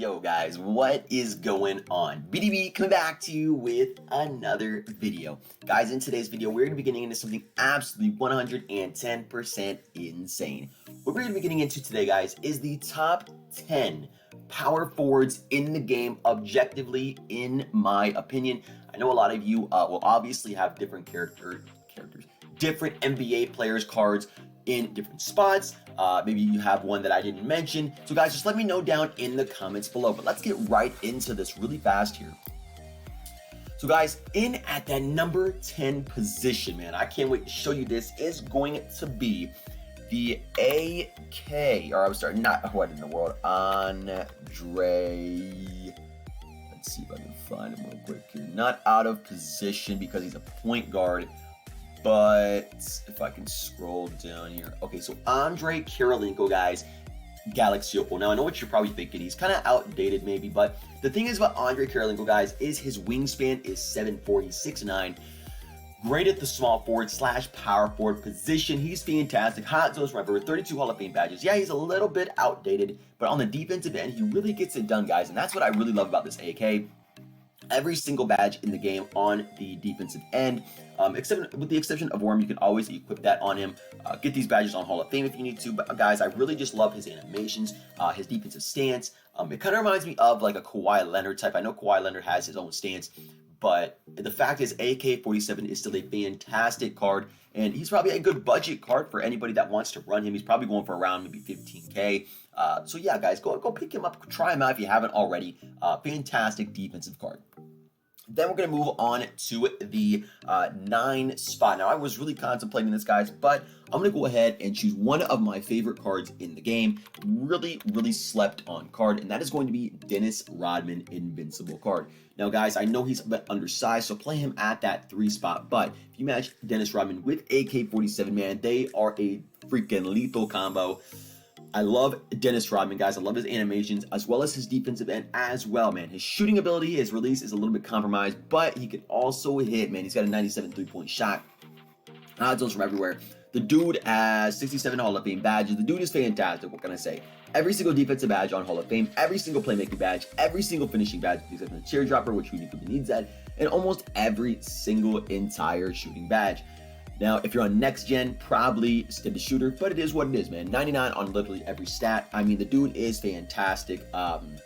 Yo guys, what is going on? BDB coming back to you with another video. Guys, in today's video, we're going to be getting into something absolutely 110% insane. What we're going to be getting into today, guys, is the top 10 power forwards in the game objectively, in my opinion. I know a lot of you will obviously have different characters, different NBA players cards in different spots. Maybe you have one that I didn't mention. So guys, just let me know down in the comments below. But let's get right into this really fast here. So guys, in at that number 10 position, man, I can't wait to show you this, is going to be the AK, or I'm sorry, not what in the world, Andre. Let's see if I can find him real quick here. Not out of position because he's a point guard. But if I can scroll down here. Okay, so Andre Kirilenko, guys, Galaxy Opal. Now, I know what you're probably thinking. He's kind of outdated maybe, but the thing is about Andre Kirilenko, guys, is his wingspan is 7'4", he's 6'9". Great at the small forward / power forward position. He's fantastic. Hot zones forever. 32 Hall of Fame badges. Yeah, he's a little bit outdated, but on the defensive end, he really gets it done, guys. And that's what I really love about this AK. Every single badge in the game on the defensive end, except with the exception of Worm, you can always equip that on him. Get these badges on Hall of Fame if you need to. But guys, I really just love his animations, his defensive stance. It kind of reminds me of like a Kawhi Leonard type. I know Kawhi Leonard has his own stance, but the fact is AK-47 is still a fantastic card, and he's probably a good budget card for anybody that wants to run him. He's probably going for around maybe 15K. So yeah, guys, go pick him up, try him out if you haven't already. Fantastic defensive card. Then we're going to move on to the 9 spot. Now, I was really contemplating this, guys, but I'm going to go ahead and choose one of my favorite cards in the game. Really, really slept on card, and that is going to be Dennis Rodman Invincible card. Now, guys, I know he's a bit undersized, so play him at that 3 spot, but if you match Dennis Rodman with AK-47, man, they are a freaking lethal combo. I love Dennis Rodman, guys. I love his animations as well as his defensive end as well, man. His shooting ability, his release is a little bit compromised, but he can also hit, man. He's got a 97 three-point shot. Hot zones from everywhere. The dude has 67 Hall of Fame badges. The dude is fantastic. What can I say? Every single defensive badge on Hall of Fame, every single playmaking badge, every single finishing badge, except for the teardropper, which we needs that, and almost every single entire shooting badge. Now, if you're on next gen, probably skip the shooter, but it is what it is, man. 99 on literally every stat. I mean, the dude is fantastic. And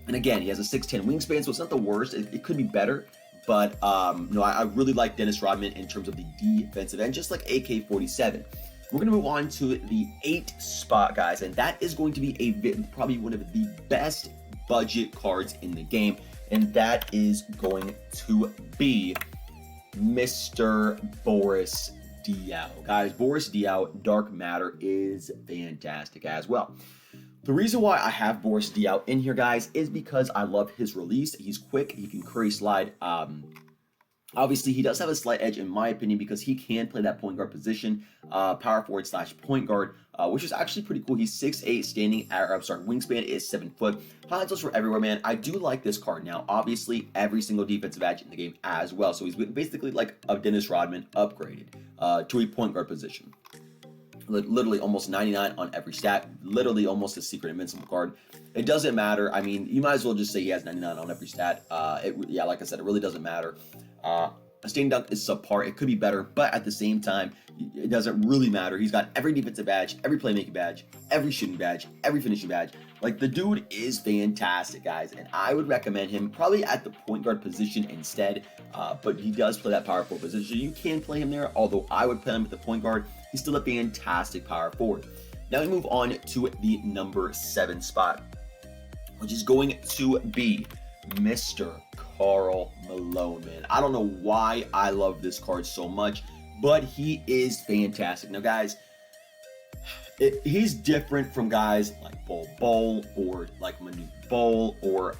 again, he has a 6'10 wingspan, so it's not the worst. It could be better, but no, I really like Dennis Rodman in terms of the defensive end, just like AK-47. We're going to move on to the 8 spot, guys, and that is going to be probably one of the best budget cards in the game, and that is going to be Mr. Boris Diaw. Guys, Boris Diaw, Dark Matter, is fantastic as well. The reason why I have Boris Diaw in here, guys, is because I love his release. He's quick. He can curry slide. Obviously, he does have a slight edge, in my opinion, because he can play that point guard position, power forward / point guard, which is actually pretty cool. He's 6'8", wingspan is 7 foot. Hot zones from everywhere, man. I do like this card. Now, obviously, every single defensive edge in the game as well. So he's basically like a Dennis Rodman upgraded to a point guard position. Literally almost 99 on every stat. Literally almost a secret invincible card. It doesn't matter. I mean, you might as well just say he has 99 on every stat. Yeah, like I said, it really doesn't matter. A standing dunk is subpar. It could be better, but at the same time, it doesn't really matter. He's got every defensive badge, every playmaking badge, every shooting badge, every finishing badge. Like, the dude is fantastic, guys, and I would recommend him probably at the point guard position instead, but he does play that power forward position. You can play him there, although I would play him at the point guard. He's still a fantastic power forward. Now we move on to the number 7 spot, which is going to be Mr. Karl Malone, man. I don't know why I love this card so much, but he is fantastic. Now, guys, he's different from guys like Bol Bol or like Manute Bol or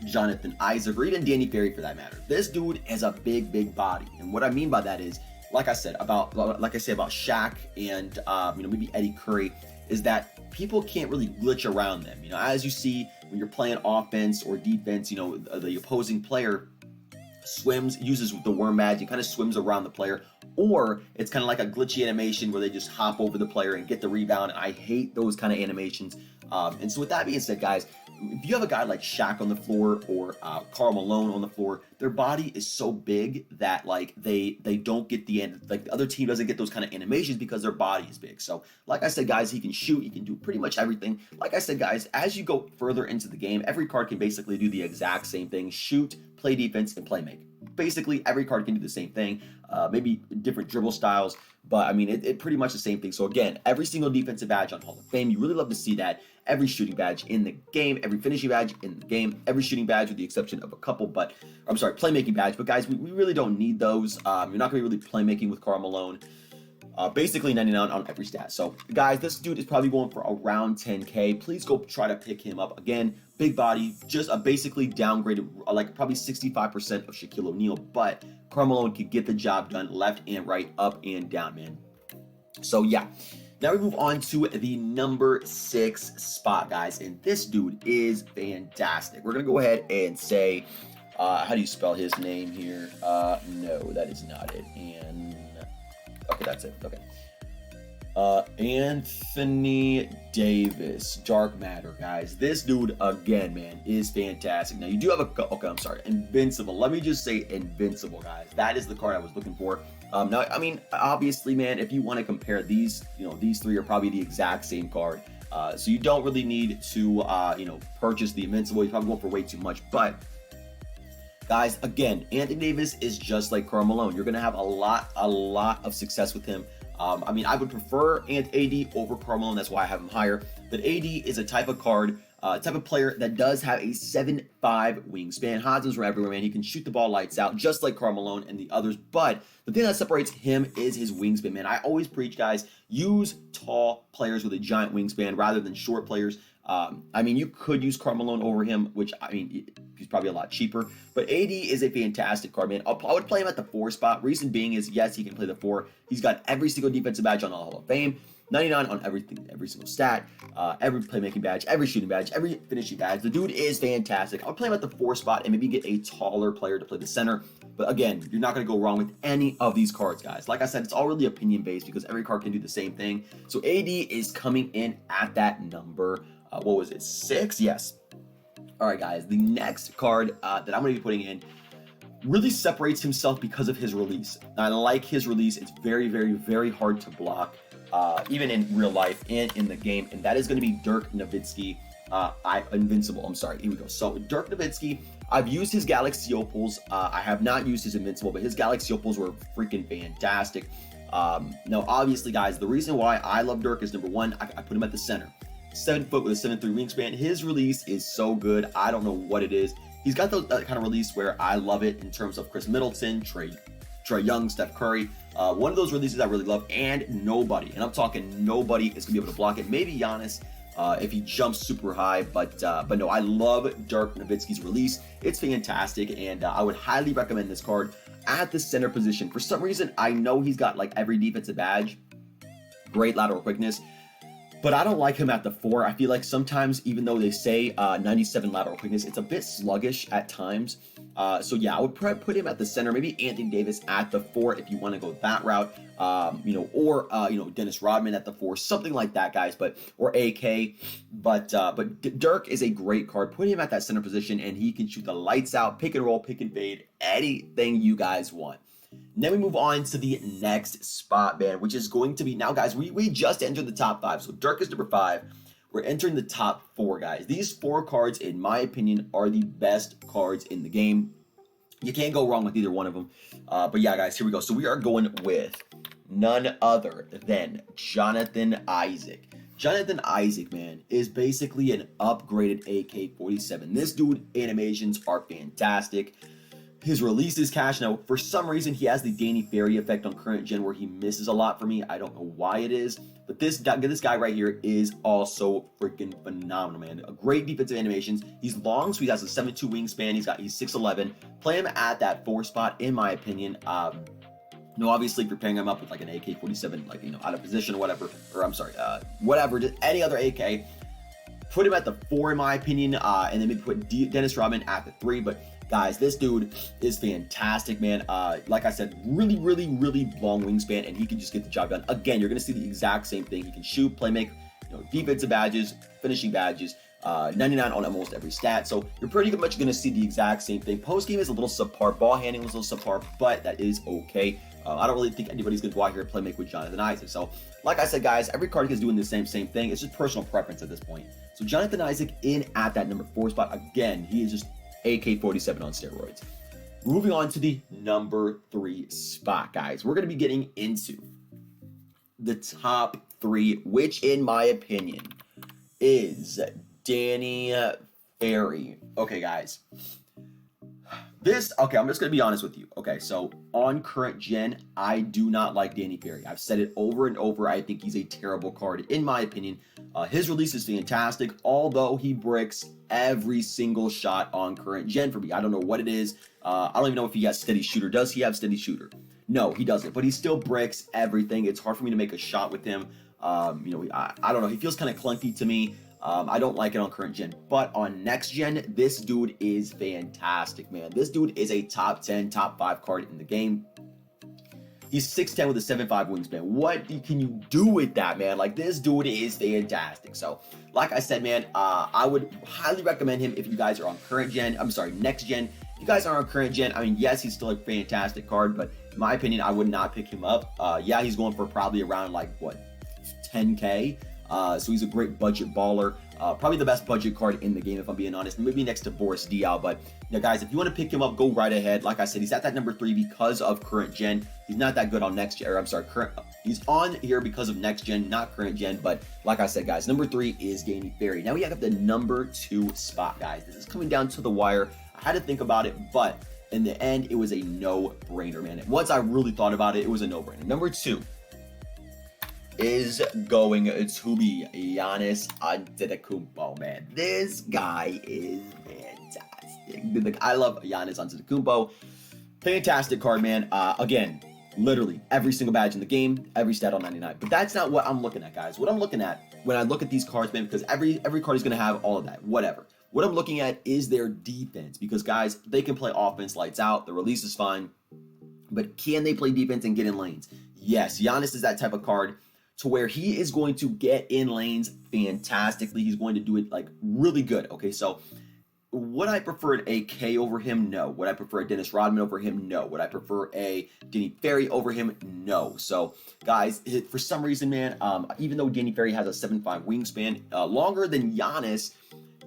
Jonathan Isaac or even Danny Ferry for that matter. This dude has a big body, and what I mean by that is, like I said about Shaq and maybe Eddie Curry, is that people can't really glitch around them. As you see when you're playing offense or defense, the opposing player uses the worm magic, kind of swims around the player, or it's kind of like a glitchy animation where they just hop over the player and get the rebound. I hate those kind of animations. And so with that being said, guys, if you have a guy like Shaq on the floor or Karl Malone on the floor, their body is so big that like they don't get the other team doesn't get those kind of animations because their body is big. So like I said, guys, he can shoot, he can do pretty much everything. Like I said, guys, as you go further into the game, every card can basically do the exact same thing: shoot, play defense, and play make. Basically, every card can do the same thing, maybe different dribble styles, but I mean, it pretty much the same thing. So again, every single defensive badge on Hall of Fame, you really love to see that. Every shooting badge in the game, every finishing badge in the game, every shooting badge with the exception of a couple, but I'm sorry, playmaking badge. But guys, we really don't need those. You're not gonna be really playmaking with Karl Malone. Basically 99 on every stat. So guys, this dude is probably going for around 10K. Please go try to pick him up. Again, big body, just a basically downgraded, like probably 65% of Shaquille O'Neal, but Karl Malone can get the job done left and right, up and down, man. So yeah, now we move on to the number 6 spot, guys, and this dude is fantastic. We're gonna go ahead and say, how do you spell his name here? No, that is not it. And okay, that's it. Okay. Anthony Davis, Dark Matter, guys. This dude, again, man, is fantastic. Now, you do have okay, I'm sorry, Invincible. Let me just say Invincible, guys. That is the card I was looking for. Now, I mean, obviously, man, if you want to compare these, these three are probably the exact same card. So you don't really need to, purchase the Invincible. You're probably going for way too much, but guys, again, Anthony Davis is just like Karl Malone. You're going to have a lot of success with him. I mean, I would prefer AD over Karl Malone. That's why I have him higher. But AD is a type of card, type of player that does have a 7'5" wingspan. Hodgins from everywhere, man. He can shoot the ball lights out, just like Karl Malone and the others. But the thing that separates him is his wingspan, man. I always preach, guys, use tall players with a giant wingspan rather than short players. I mean, you could use Karl Malone over him, which, I mean, he's probably a lot cheaper. But AD is a fantastic card, man. I would play him at the 4 spot. Reason being is, yes, he can play the 4. He's got every single defensive badge on the Hall of Fame, 99 on everything, every single stat, every playmaking badge, every shooting badge, every finishing badge. The dude is fantastic. I would play him at the 4 spot and maybe get a taller player to play the center. But again, you're not going to go wrong with any of these cards, guys. Like I said, it's all really opinion-based because every card can do the same thing. So AD is coming in at that number. What was it? 6? Yes. All right, guys. The next card that I'm going to be putting in really separates himself because of his release. I like his release. It's very, very, very hard to block, even in real life and in the game. And that is going to be Dirk Nowitzki. Invincible. I'm sorry. Here we go. So Dirk Nowitzki, I've used his Galaxy Opals. I have not used his Invincible, but his Galaxy Opals were freaking fantastic. Now, obviously, guys, the reason why I love Dirk is, number one, I put him at the center. 7 foot with a 7'3" wingspan. His release is so good. I don't know what it is. He's got that kind of release where I love it in terms of Chris Middleton, Trae Young, Steph Curry. One of those releases I really love, and nobody, and I'm talking nobody, is gonna be able to block it. Maybe Giannis if he jumps super high, but no, I love Dirk Nowitzki's release. It's fantastic, and I would highly recommend this card at the center position. For some reason, I know he's got like every defensive badge, great lateral quickness, but I don't like him at the 4. I feel like sometimes, even though they say 97 lateral quickness, it's a bit sluggish at times. So yeah, I would put him at the center. Maybe Anthony Davis at the 4 if you want to go that route. Or Dennis Rodman at the 4, something like that, guys. Or AK. But Dirk is a great card. Put him at that center position, and he can shoot the lights out, pick and roll, pick and fade, anything you guys want. And then we move on to the next spot, man, which is going to be, now, guys, we just entered the top 5. So Dirk is number 5. We're entering the top 4, guys. These 4 cards, in my opinion, are the best cards in the game. You can't go wrong with either one of them. But yeah, guys, here we go. So we are going with none other than Jonathan Isaac. Jonathan Isaac, man, is basically an upgraded AK-47. This dude animations are fantastic. His release is cash. Now, for some reason, he has the Danny Ferry effect on current gen where he misses a lot for me. I don't know why it is, but this guy right here is also freaking phenomenal, man. A great defensive animations. He's long, so he has a 7'2" wingspan. He's 6'11". Play him at that 4 spot, in my opinion. Obviously, if you're pairing him up with like an AK-47, like, out of position or whatever, or I'm sorry, whatever, just any other AK, put him at the 4, in my opinion, and then maybe put Dennis Rodman at the 3, but guys, this dude is fantastic, man. Like I said, really, really, really long wingspan, and he can just get the job done. Again, you're going to see the exact same thing. He can shoot, play make, defensive badges, finishing badges, 99 on almost every stat. So you're pretty much going to see the exact same thing. Post game is a little subpar. Ball handling was a little subpar, but that is okay. I don't really think anybody's going to go out here and play make with Jonathan Isaac. So, like I said, guys, every card is doing the same thing. It's just personal preference at this point. So Jonathan Isaac in at that number 4 spot. Again, he is just AK-47 on steroids. Moving on to the number 3 spot, guys. We're going to be getting into the top 3, which in my opinion is Danny Ferry. Okay, guys. I'm just going to be honest with you. Okay, so on current gen, I do not like Danny Ferry. I've said it over and over. I think he's a terrible card, in my opinion. His release is fantastic, although he bricks every single shot on current gen for me. I don't know what it is. I don't even know if he has steady shooter. Does he have steady shooter? No, he doesn't, but he still bricks everything. It's hard for me to make a shot with him. I don't know. He feels kind of clunky to me. I don't like it on current gen, but on next gen, this dude is fantastic, man. This dude is a top 10, top 5 card in the game. He's 6'10 with a 7'5 wingspan. What can you do with that, man? Like, this dude is fantastic. So, like I said, man, I would highly recommend him if you guys are on next gen. If you guys are on current gen, I mean, yes, he's still a fantastic card, but in my opinion, I would not pick him up. Yeah, he's going for probably around, like, what, 10K? So he's a great budget baller. Probably the best budget card in the game, if I'm being honest. Maybe next to Boris Diaw. But, guys, if you want to pick him up, go right ahead. Like I said, he's at that number 3 because of current gen. He's not that good on next gen. He's on here because of next gen, not current gen. But like I said, guys, number 3 is Danny Ferry. Now we have the number 2 spot, guys. This is coming down to the wire. I had to think about it, but in the end, it was a no-brainer, man. Once I really thought about it, it was a no-brainer. Number 2 is going to be Giannis Antetokounmpo, man. This guy is fantastic. I love Giannis Antetokounmpo. Fantastic card, man. Again, literally every single badge in the game, every stat on 99. But that's not what I'm looking at, guys. What I'm looking at when I look at these cards, man, because every card is going to have all of that, whatever. What I'm looking at is their defense, because, guys, they can play offense lights out. The release is fine. But can they play defense and get in lanes? Yes, Giannis is that type of card to where he is going to get in lanes fantastically. He's going to do it, like, really good. Okay, so would I prefer an AK over him? No. Would I prefer a Dennis Rodman over him? No. Would I prefer a Danny Ferry over him? No. So, guys, for some reason, man, even though Danny Ferry has a 7'5 wingspan, longer than Giannis,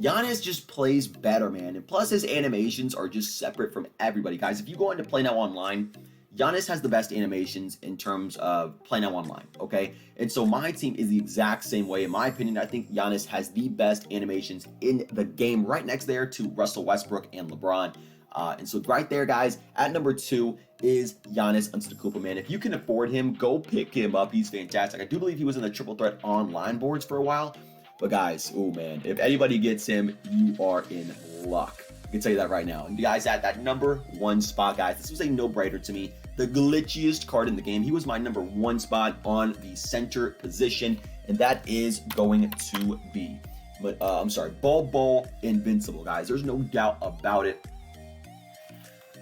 Giannis just plays better, man. And plus, his animations are just separate from everybody. Guys, if you go into Play Now Online, Giannis has the best animations in terms of Play Now Online, okay? And so my team is the exact same way. In my opinion, I think Giannis has the best animations in the game, right next there to Russell Westbrook and LeBron. And so right there, guys, at number 2 is Giannis Antetokounmpo, man. If you can afford him, go pick him up. He's fantastic. I do believe he was in the Triple Threat online boards for a while. But, guys, oh, man, if anybody gets him, you are in luck. I can tell you that right now. And, guys, at that number 1 spot, guys, this was a no-brainer to me. The glitchiest card in the game. He was my number 1 spot on the center position, and that is going to be, Bol Bol Invincible, guys. There's no doubt about it.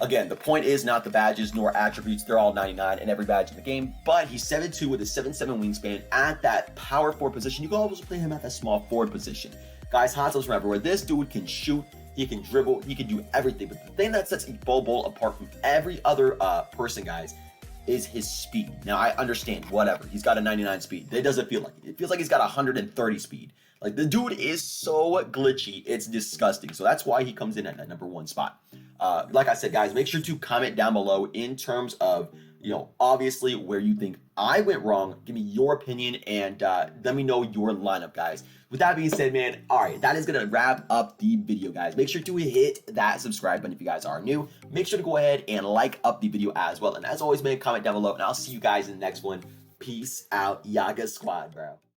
Again, the point is not the badges nor attributes. They're all 99 in every badge in the game, but he's 7'2 with a 7'7 wingspan at that power forward position. You can also play him at that small forward position. Guys, hot from everywhere. This dude can shoot. He can dribble, he can do everything. But the thing that sets Bol Bol apart from every other person, guys, is his speed. Now, I understand, whatever. He's got a 99 speed. It doesn't feel like it. It feels like he's got 130 speed. Like, the dude is so glitchy, it's disgusting. So that's why he comes in at that number 1 spot. Like I said, guys, make sure to comment down below in terms of, obviously where you think I went wrong. Give me your opinion and let me know your lineup, guys. With that being said, man, all right, that is going to wrap up the video, guys. Make sure to hit that subscribe button if you guys are new. Make sure to go ahead and like up the video as well. And as always, man, comment down below, and I'll see you guys in the next one. Peace out, Yaga Squad, bro.